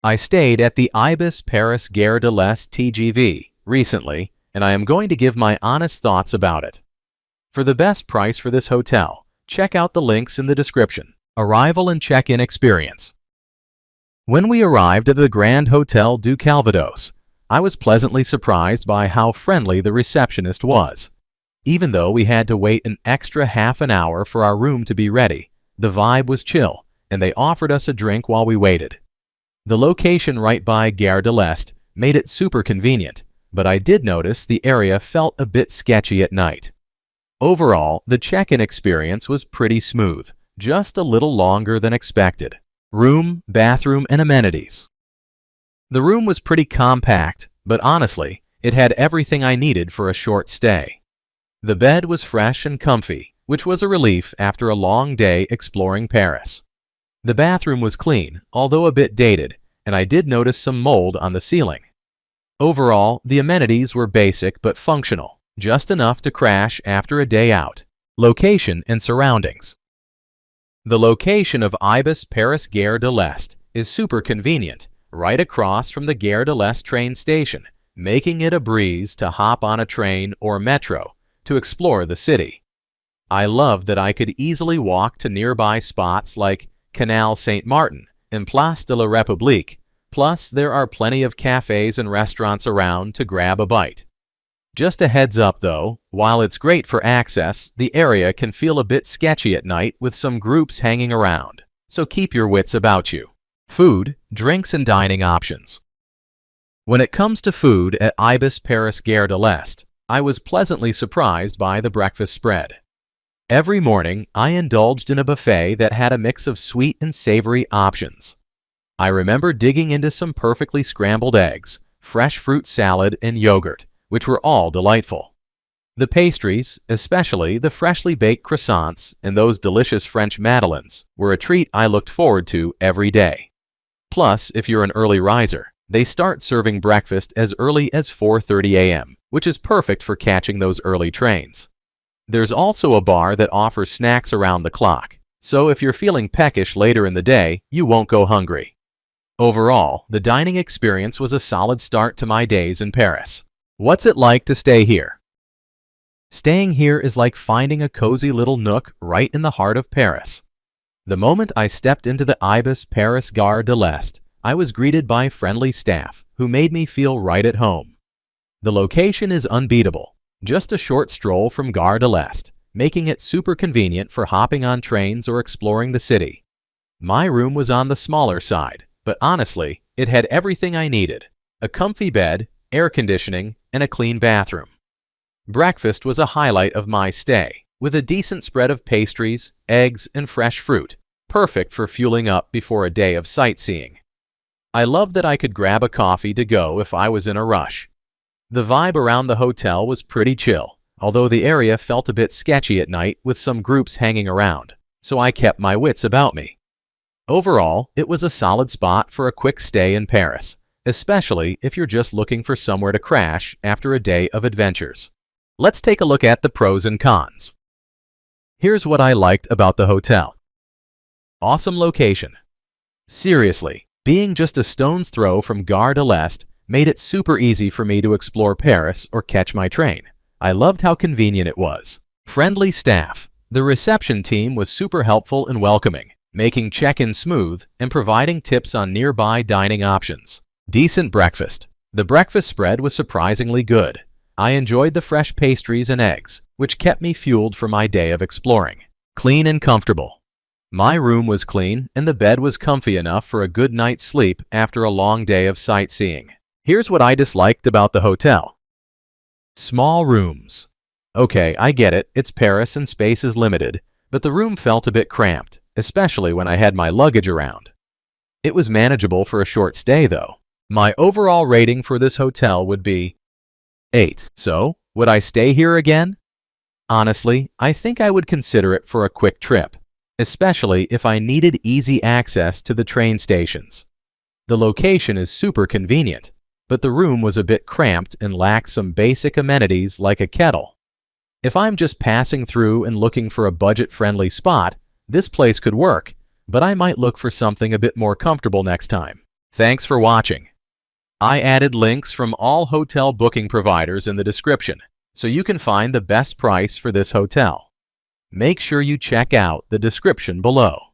I stayed at the Ibis Paris Gare de l'Est TGV recently, and I am going to give my honest thoughts about it. For the best price for this hotel, check out the links in the description. Arrival and check-in experience. When we arrived at the Grand Hotel du Calvados, I was pleasantly surprised by how friendly the receptionist was. Even though we had to wait an extra half an hour for our room to be ready, the vibe was chill, and they offered us a drink while we waited. The location right by Gare de l'Est made it super convenient, but I did notice the area felt a bit sketchy at night. Overall, the check-in experience was pretty smooth, just a little longer than expected. Room, bathroom, and amenities. The room was pretty compact, but honestly, it had everything I needed for a short stay. The bed was fresh and comfy, which was a relief after a long day exploring Paris. The bathroom was clean, although a bit dated, and I did notice some mold on the ceiling. Overall, the amenities were basic but functional, just enough to crash after a day out. Location and surroundings. The location of Ibis Paris Gare de l'Est is super convenient, right across from the Gare de l'Est train station, making it a breeze to hop on a train or metro to explore the city. I loved that I could easily walk to nearby spots like Canal Saint-Martin and Place de la République, plus there are plenty of cafes and restaurants around to grab a bite. Just a heads up though, while it's great for access, the area can feel a bit sketchy at night with some groups hanging around, so keep your wits about you. Food, drinks, and dining options. When it comes to food at Ibis Paris Gare de l'Est, I was pleasantly surprised by the breakfast spread. Every morning, I indulged in a buffet that had a mix of sweet and savory options. I remember digging into some perfectly scrambled eggs, fresh fruit salad, and yogurt, which were all delightful. The pastries, especially the freshly baked croissants and those delicious French madeleines, were a treat I looked forward to every day. Plus, if you're an early riser, they start serving breakfast as early as 4:30 a.m., which is perfect for catching those early trains. There's also a bar that offers snacks around the clock, so if you're feeling peckish later in the day, you won't go hungry. Overall, the dining experience was a solid start to my days in Paris. What's it like to stay here? Staying here is like finding a cozy little nook right in the heart of Paris. The moment I stepped into the Ibis Paris Gare de l'Est, I was greeted by friendly staff who made me feel right at home. The location is unbeatable, just a short stroll from Gare de l'Est, making it super convenient for hopping on trains or exploring the city. My room was on the smaller side, but honestly, it had everything I needed: a comfy bed, air conditioning, and a clean bathroom. Breakfast was a highlight of my stay, with a decent spread of pastries, eggs, and fresh fruit, perfect for fueling up before a day of sightseeing. I loved that I could grab a coffee to go if I was in a rush. The vibe around the hotel was pretty chill, although the area felt a bit sketchy at night with some groups hanging around, so I kept my wits about me. Overall, it was a solid spot for a quick stay in Paris, especially if you're just looking for somewhere to crash after a day of adventures. Let's take a look at the pros and cons. Here's what I liked about the hotel. Awesome location. Seriously, being just a stone's throw from Gare de l'Est made it super easy for me to explore Paris or catch my train. I loved how convenient it was. Friendly staff. The reception team was super helpful and welcoming, making check-in smooth and providing tips on nearby dining options. Decent breakfast. The breakfast spread was surprisingly good. I enjoyed the fresh pastries and eggs, which kept me fueled for my day of exploring. Clean and comfortable. My room was clean and the bed was comfy enough for a good night's sleep after a long day of sightseeing. Here's what I disliked about the hotel. Small rooms. Okay, I get it, it's Paris and space is limited, but the room felt a bit cramped, especially when I had my luggage around. It was manageable for a short stay though. My overall rating for this hotel would be 8. So, would I stay here again? Honestly, I think I would consider it for a quick trip, especially if I needed easy access to the train stations. The location is super convenient, but the room was a bit cramped and lacked some basic amenities like a kettle. If I'm just passing through and looking for a budget-friendly spot, this place could work, but I might look for something a bit more comfortable next time. Thanks for watching. I added links from all hotel booking providers in the description, so you can find the best price for this hotel. Make sure you check out the description below.